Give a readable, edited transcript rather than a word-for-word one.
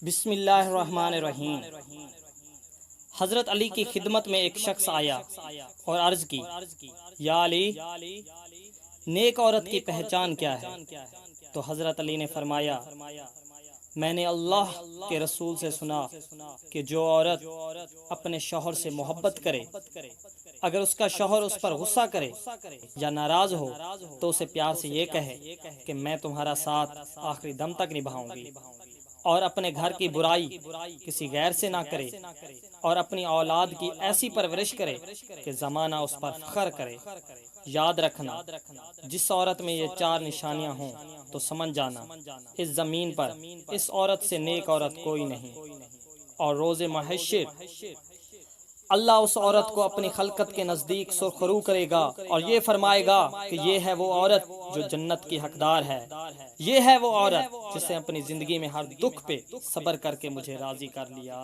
بسم اللہ الرحمن الرحیم۔ حضرت علی کی خدمت میں ایک شخص آیا اور عرض کی، یا علی، نیک عورت کی پہچان کیا ہے؟ تو حضرت علی نے فرمایا، میں نے اللہ کے رسول سے سنا کہ جو عورت اپنے شوہر سے محبت کرے، اگر اس کا شوہر اس پر غصہ کرے یا ناراض ہو تو اسے پیار سے یہ کہے کہ میں تمہارا ساتھ آخری دم تک نبھاؤں گی، اور اپنے گھر کی برائی کسی غیر سے نہ کرے، اور اپنی اولاد کی ایسی پرورش کرے کہ زمانہ اس پر فخر کرے۔ یاد رکھنا، جس عورت میں یہ چار نشانیاں ہوں تو سمجھ جانا اس زمین پر اس عورت سے نیک عورت کوئی نہیں، اور روز محشر اللہ اس عورت کو اپنی خلقت کے نزدیک سرخرو کرے گا اور یہ فرمائے گا کہ یہ ہے وہ عورت جو جنت کی حقدار ہے، یہ ہے وہ عورت جس نے اپنی زندگی میں ہر دکھ پہ صبر کر کے مجھے راضی کر لیا۔